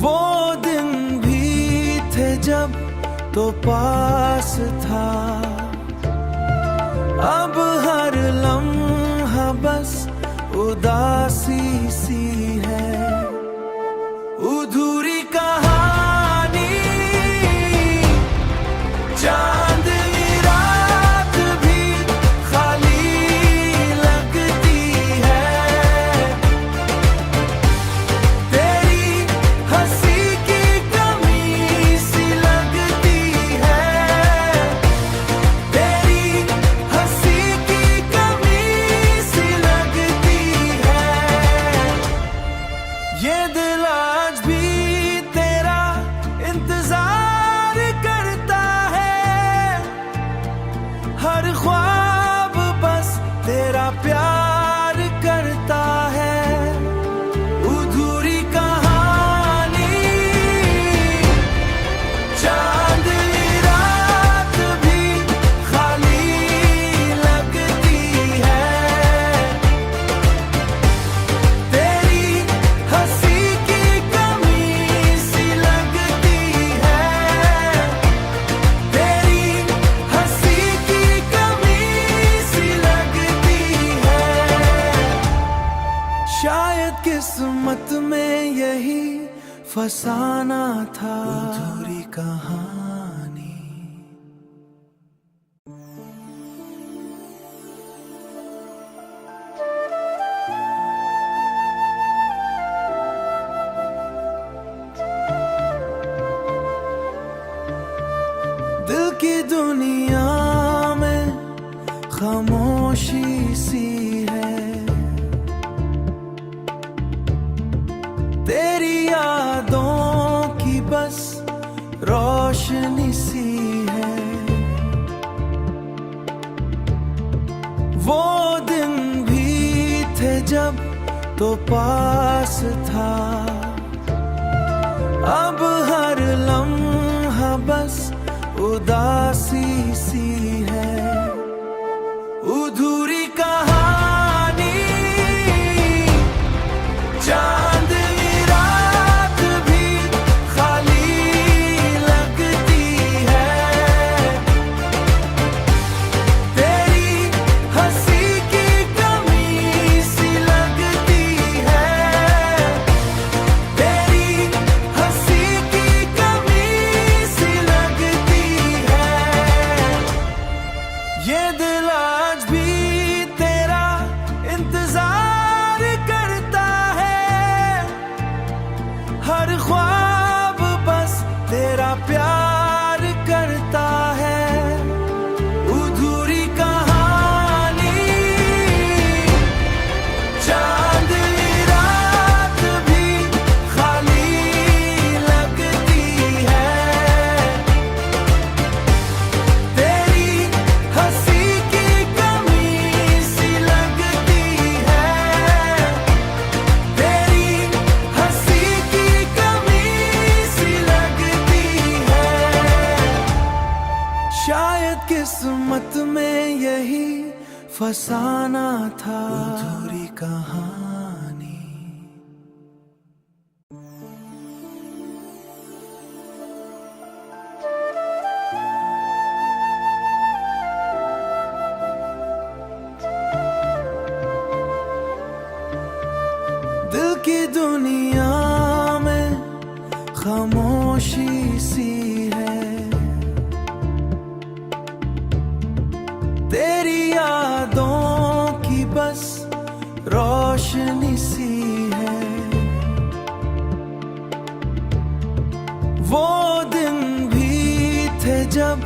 वो दिन भी थे जब तो पास था, अब हर लम्हा बस उदासी सी है। अधूरी कहानी चांदनी रात भी खाली लगती है। तेरी हंसी की कमी सी लगती है। तेरी हंसी की कमी सी लगती है। ये दिल आज भी तेरा इंतजार करता है। हर ख्वाब बस तेरा प्यार करता है। अधूरी कहानी चांदनी रात भी खाली लगती है। तेरी हंसी की कमी सी लगती है। तेरी हंसी की कमी सी लगती है। शायद किस्मत में यही फसाना था। अधूरी कहानी दिल की दुनिया में खामोशी सी है। तेरी यादों की बस रोशनी सी है। वो दिन भी थे जब तो पास था, अब हर लम्हा बस उदासी सी है। अधूरी कहानी चांदनी रात भी खाली लगती है। तेरी हंसी की कमी सी लगती है। तेरी हंसी की कमी सी लगती है। ये दिल आज भी तेरा इंतजार करता है। हर ख्वाब बस तेरा प्यार करता है। अधूरी कहानी चांदनी रात भी खाली लगती है। तेरी हंसी की कमी सी लगती है। तेरी हंसी की कमी सी लगती है। शायद किस्मत में यही फसाना था। अधूरी कहानी दिल की दुनिया में खामोशी सी है। तेरी यादों की बस रोशनी सी है। वो दिन भी थे जब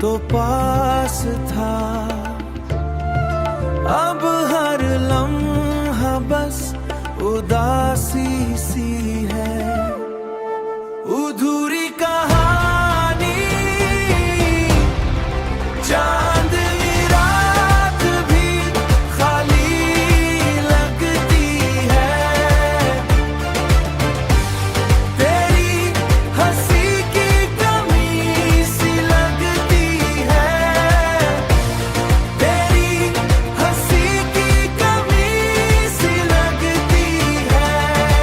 तो पास था, अब हर लम्हा बस उदासी सी है। अधूरी कहानी चांदनी रात भी खाली लगती है। तेरी हंसी की कमी सी लगती है। तेरी हंसी की कमी सी लगती है।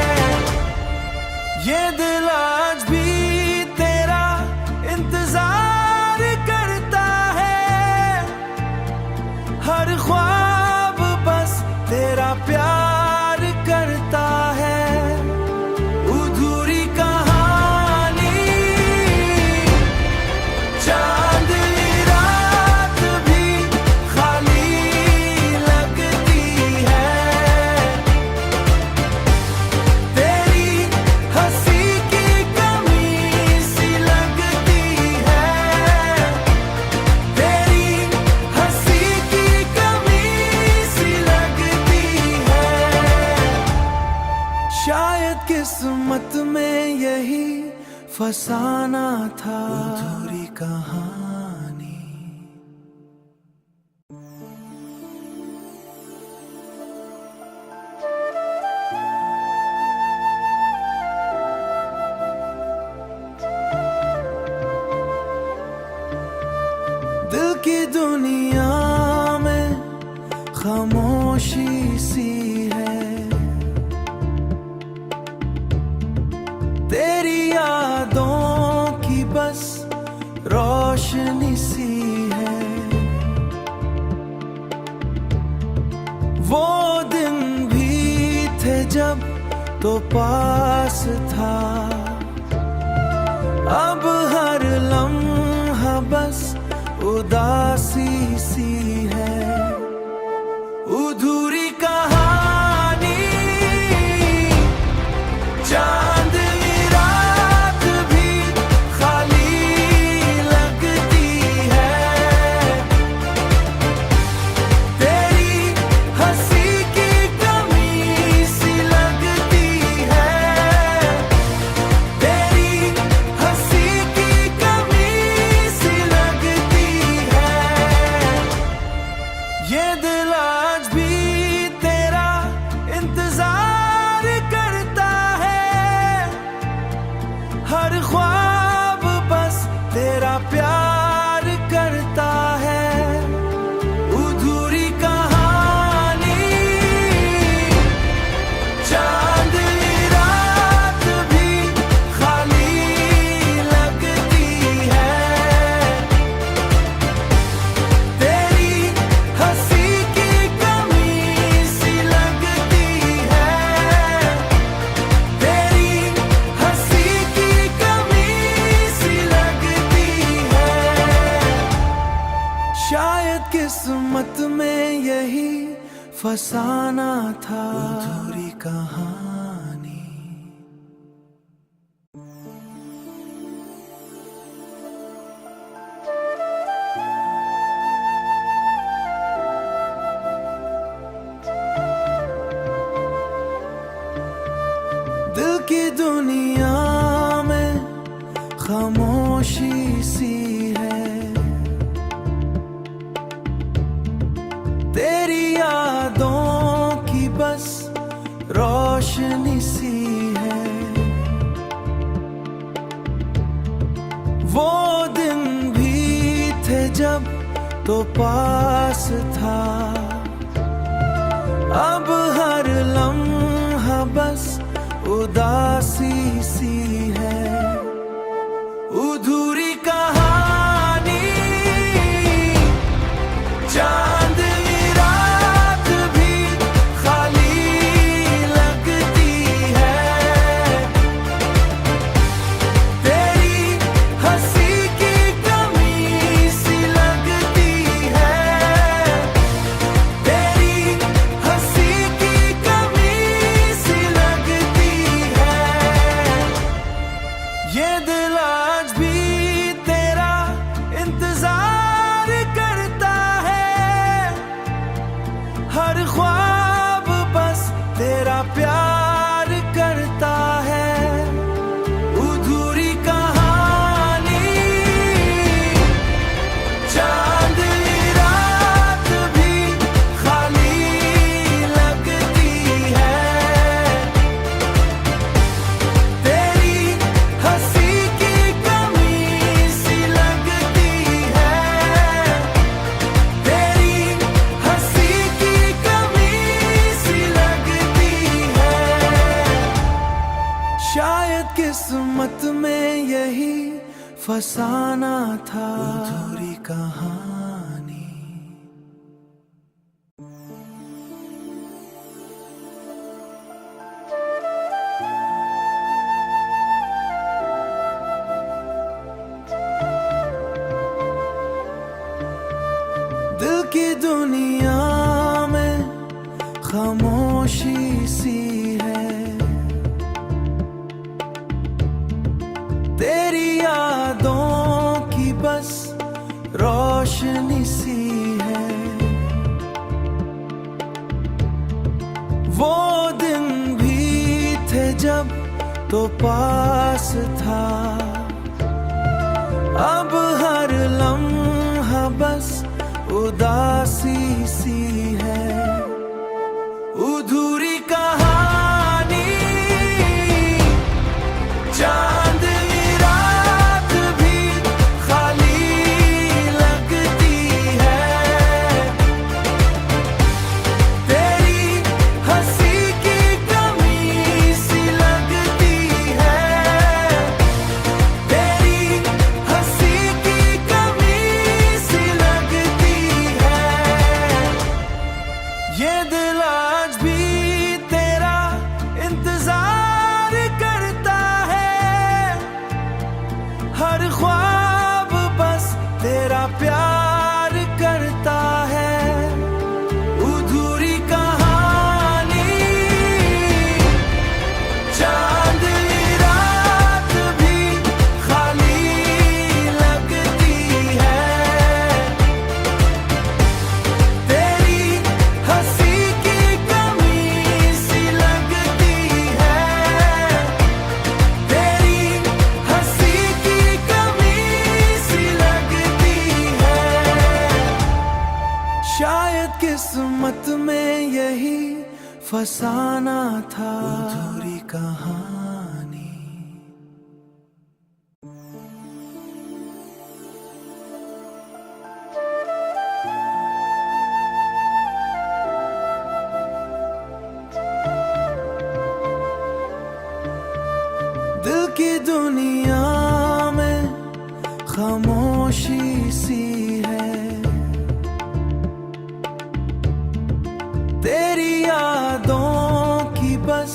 शायद किस्मत में यही फसाना था, अधूरी कहानी। दिल की दुनिया में खामोशी सी है, तेरी यादों की बस रोशनी सी है। वो दिन भी थे जब तो पास था, अब हर लम्हा बस उदासी सी है। अधूरी कहानी, चांदनी रात भी खाली लगती है, तेरी हंसी की कमी सी लगती है, तेरी हंसी की कमी सी लगती है। ये दिल आज भी तेरा इंतजार करता है, हर ख्वाब बस तेरा प्यार करता है। अधूरी कहानी, चांदनी रात भी खाली लगती है, तेरी हंसी की कमी सी लगती है, तेरी हंसी की कमी सी लगती है। शायद किस्मत में यही फसाना था, अधूरी कहानी। दिल की दुनिया में खामोशी सी है, तेरी यादों की बस रोशनी सी है। वो दिन भी थे जब तो पास था, अब हर लम्हा बस उदासी सी है। अधूरी कहानी, चांदनी रात भी खाली लगती है, तेरी हंसी की कमी सी लगती है, तेरी हंसी की कमी सी लगती है। ये दिल आज भी तेरा इंतजार करता है, हर ख्वाब बस तेरा प्यार करता है। अधूरी कहानी, चांदनी रात भी खाली लगती है, तेरी हंसी की कमी सी लगती है, तेरी हंसी की कमी सी लगती है। शायद किस्मत में यही फसाना था, अधूरी कहानी। दिल की दुनिया में खामोशी सी है, तेरी यादों की बस रोशनी सी है। वो दिन भी थे जब तो पास था, अब हर लम्हा बस उदासी सी है। अधूरी कहानी चांदनी रात भी खाली लगती है। तेरी हंसी की कमी सी लगती है। तेरी हंसी की कमी सी लगती है। ये दिल आज भी तेरा इंतजार करता है। हर ख्वाब बस तेरा प्यार करता है। अधूरी कहानी चांदनी रात भी खाली लगती है। तेरी हंसी की कमी सी लगती है। तेरी हंसी की कमी सी लगती है। शायद किस्मत में यही फसाना था। अधूरी कहानी दिल की दुनिया में खामोशी सी है। तेरी यादों की बस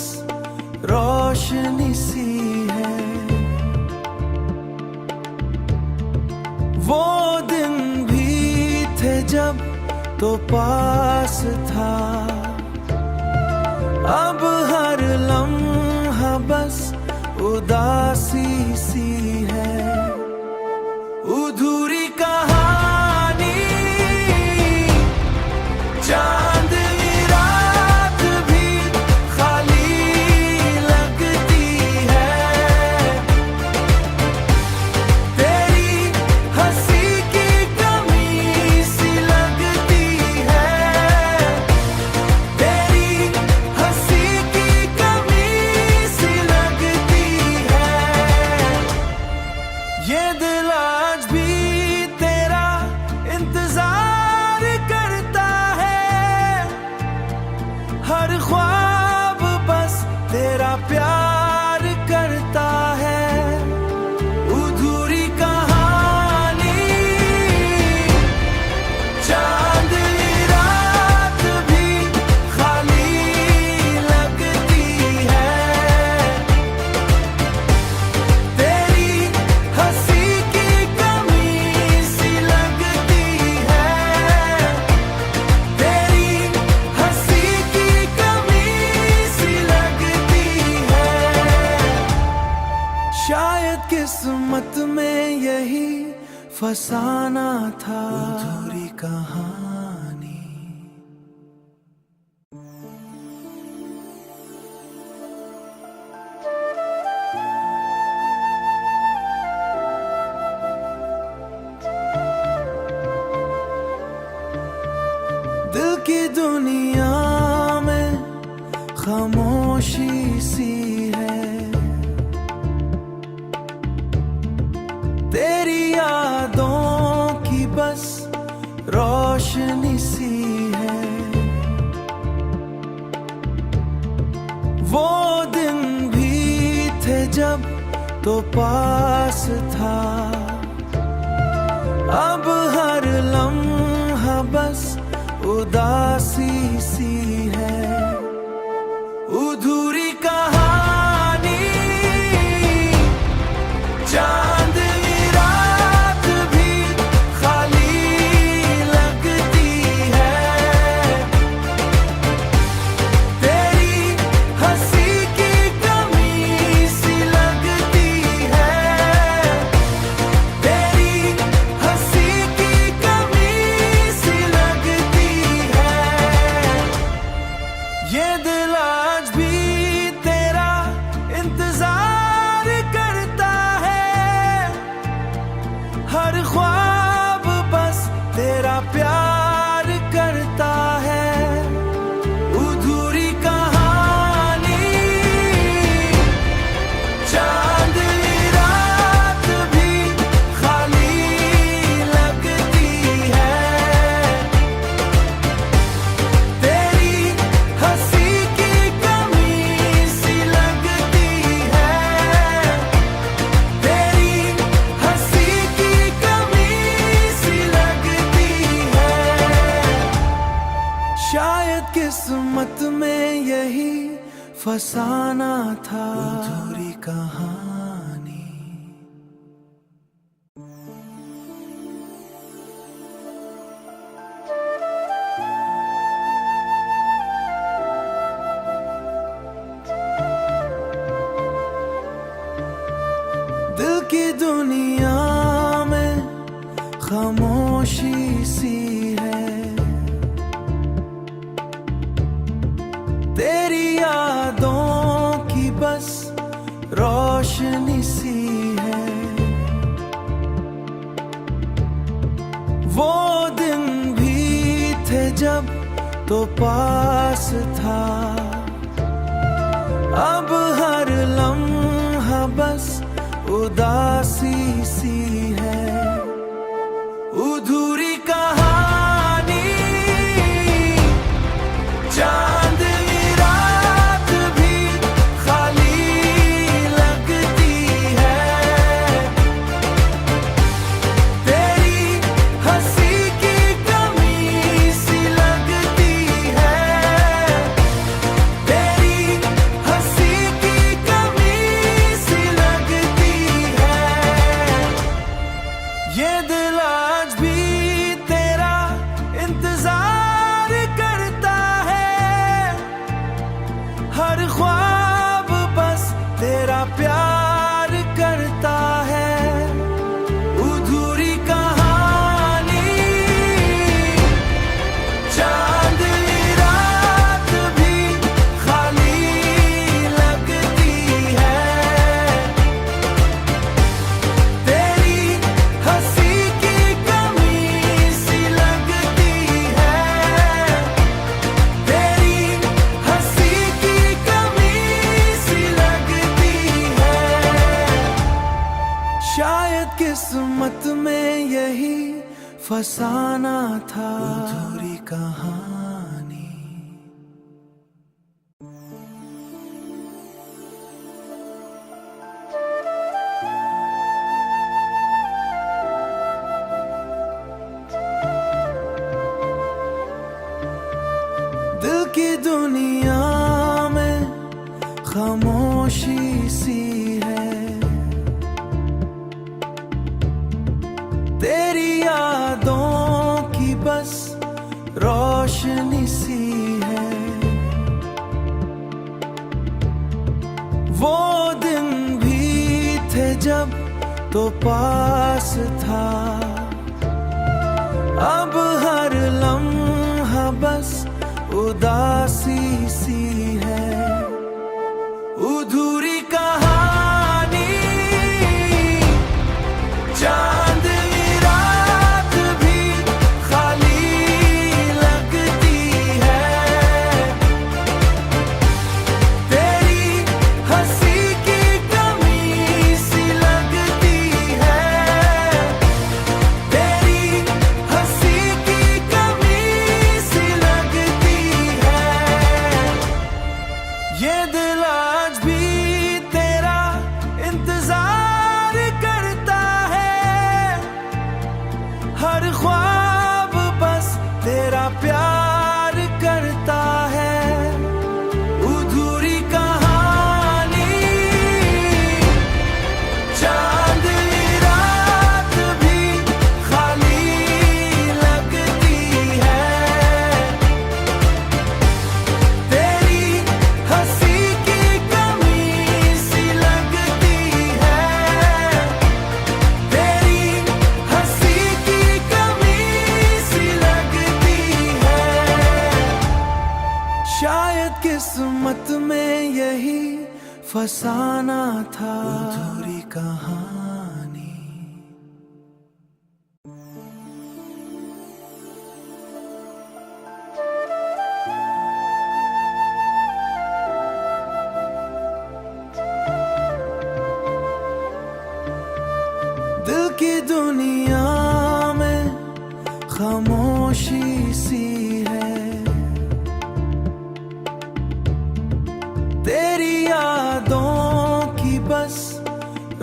रोशनी सी है। वो दिन भी थे जब तो पास था, अब हर लम्हा बस उदासी सी है। अधूरी कहानी चांदनी रात भी खाली लगती है। तेरी हंसी की कमी सी लगती है। तेरी हंसी की कमी सी लगती है। ये दिल आज भी तेरा इंतजार करता है। हर ख्वाब बस तेरा प्यार करता है। अधूरी कहानी चांदनी रात भी खाली लगती है। तेरी हंसी की कमी सी लगती है। तेरी हंसी की कमी सी लगती है। शायद किस्मत में यही फसाना था। अधूरी कहानी दिल की दुनिया में खामोशी सी है। तेरी यादों की बस रोशनी सी है। वो दिन भी थे जब तो पास था, अब हर लम्हा बस उदासी सी है। अधूरी कहानी चांदनी रात भी खाली लगती है। तेरी हंसी की कमी सी लगती है। तेरी हंसी की कमी सी लगती है। की दुनिया में खामोशी सी है, तेरी यादों की बस रोशनी सी है। वो दिन भी थे जब तो पास था, अब हर लम्हा बस उदासी सी है। अधूरी कहानी चांदनी रात भी खाली लगती है, तेरी हंसी की कमी सी लगती है, तेरी हंसी की कमी सी लगती है। ये दिल आज भी तेरा इंतजार करता है, हर ख्वाब बस तेरा प्यार करता है। अधूरी कहानी चांदनी रात भी खाली लगती है, तेरी हंसी की कमी सी लगती है, तेरी हंसी की कमी सी लगती है। शायद किस्मत में यही फसाना था, अधूरी कहानी। दिल की दुनिया में खामोशी सी है, तेरी यादों की बस रोशनी सी है। वो दिन भी थे जब तो पास था, अब हर लम्हा बस उदासी सी है। अधूरी कहानी चांदनी रात भी खाली लगती है, तेरी हंसी की कमी सी लगती है, तेरी हंसी की कमी सी लगती है। ये दिल आज भी तेरा इंतजार करता है, हर ख्वाब बस तेरा प्यार करता है। अधूरी कहानी चांदनी रात भी खाली लगती है, तेरी हंसी की कमी सी लगती है, तेरी हंसी की कमी सी लगती है। शायद किस्मत में यही फसाना था, अधूरी कहानी। दिल की दुनिया में खामोशी सी है, तेरी यादों की बस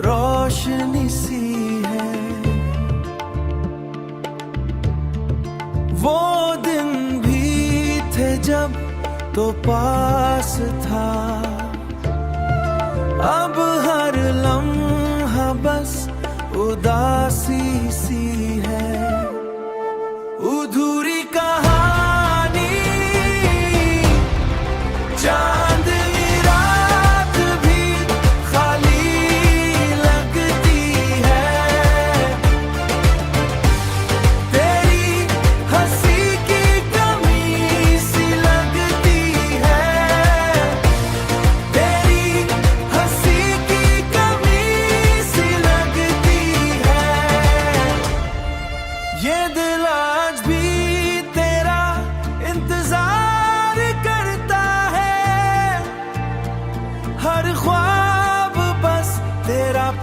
रोशनी सी है। वो दिन भी थे जब तो पास था, अब हर लम्हा बस उदासी सी है। अधूरी कहानी चांदनी रात भी खाली लगती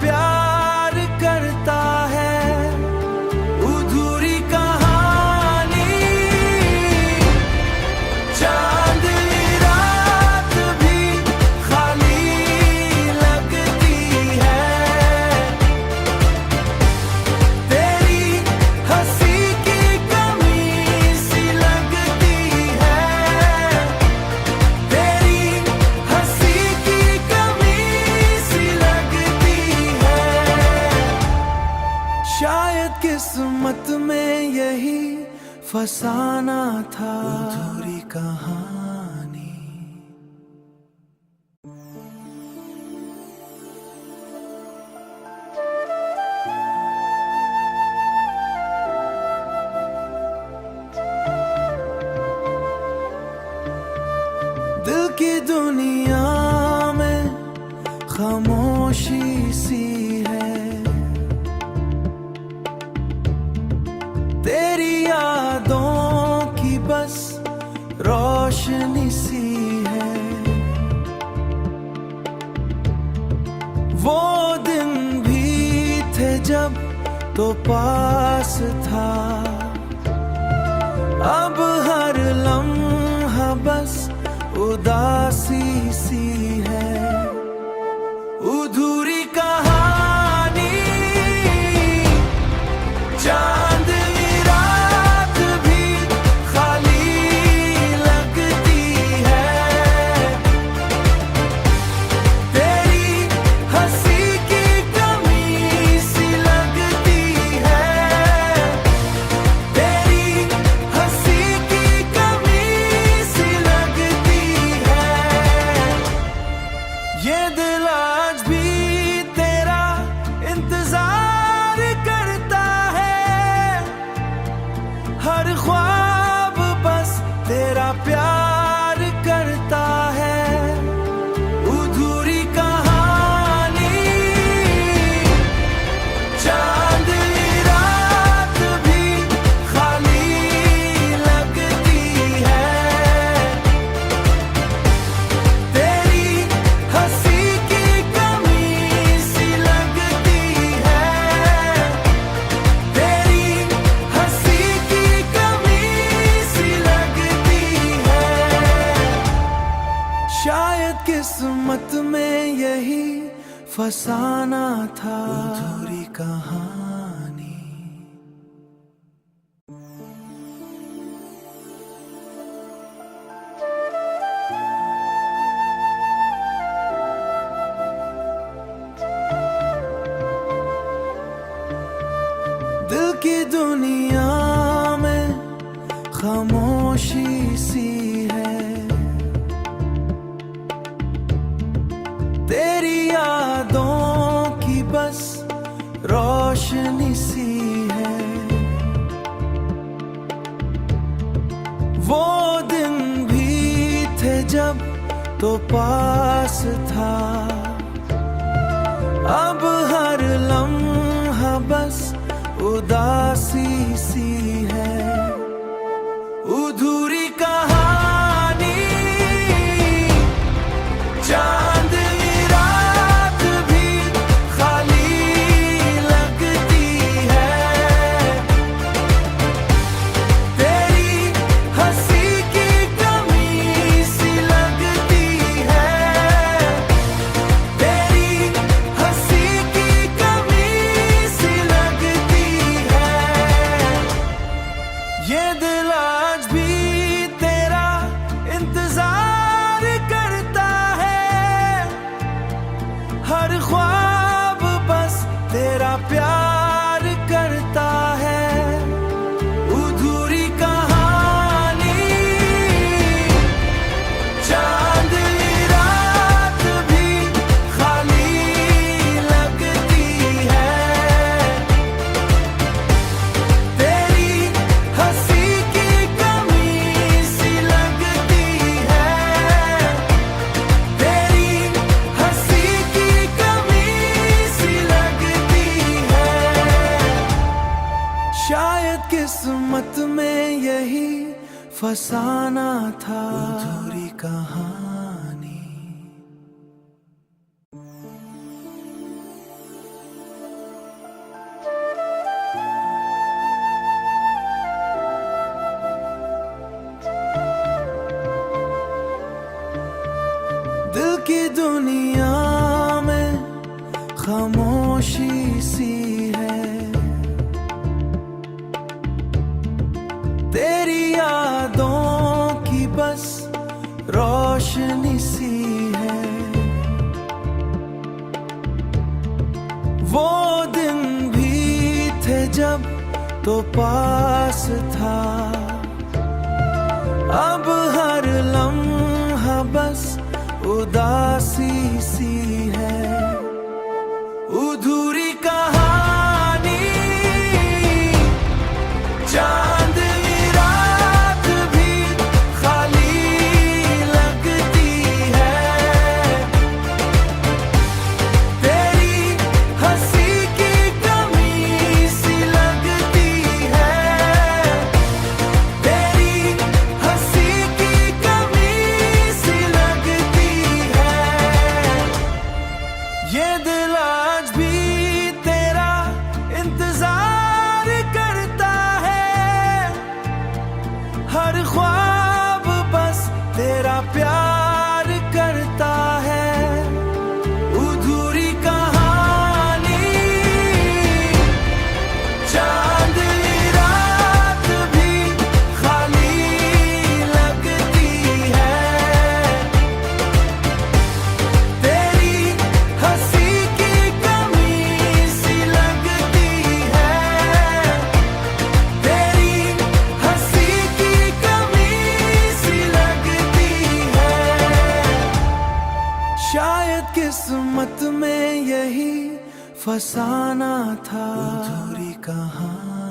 प्यार करता है। अधूरी कहानी, चांदनी रात भी खाली लगती है। तेरी हंसी की कमी सी लगती है। तेरी हंसी की कमी सी लगती है। शायद किस्मत में यही फसाना था। अधूरी कहानी। दिल की दुनिया में खामोशी सी है। तेरी यादों की बस रोशनी सी है। वो दिन भी थे जब तो पास था। अब हर लम्हा बस उदासी सी है। अधूरी कहानी, चांदनी रात भी खाली लगती है। तेरी हंसी की कमी सी लगती है। तेरी हंसी की कमी सी लगती है। ये दिल आज भी तेरा इंतजार करता है। हर ख्वाब बस तेरा प्यार करता है। अधूरी कहानी, चांदनी रात भी खाली लगती है। तेरी हंसी की कमी सी लगती है। तेरी हंसी की कमी सी लगती है। शायद किस्मत में यही फसाना था। अधूरी कहानी। दिल की दुनिया में खामोशी सी है। तेरी यादों की बस रोशनी सी है। वो दिन भी थे जब तो पास था। अब हर लम्हा बस उदासी सी है। अधूरी कहानी, चांदनी रात भी खाली लगती है। तेरी हंसी की कमी सी लगती है। तेरी हंसी की कमी सी लगती है। ये दिल आज भी तेरा इंतजार करता है। हर ख्वाब बस तेरा प्यार करता है। अधूरी कहानी, चांदनी रात भी खाली लगती है। तेरी हंसी की कमी सी लगती है। तेरी हंसी की कमी सी लगती है। शायद किस्मत में यही फसाना था। अधूरी कहानी। तो पास था। अब हर लम्हा बस उदासी सी है, अधूरी कहानी। चांदनी रात भी खाली लगती है, तेरी हंसी की कमी सी लगती है, तेरी हंसी की कमी सी लगती है। ये दिल आज भी तेरा इंतजार करता है, हर ख्वाब बस तेरा प्यार करता है। अधूरी कहानी, चांदनी रात भी खाली लगती है, तेरी हंसी की कमी सी लगती है, तेरी हंसी की कमी सी लगती है। शायद किस्मत में यही फसाना था, अधूरी कहानी।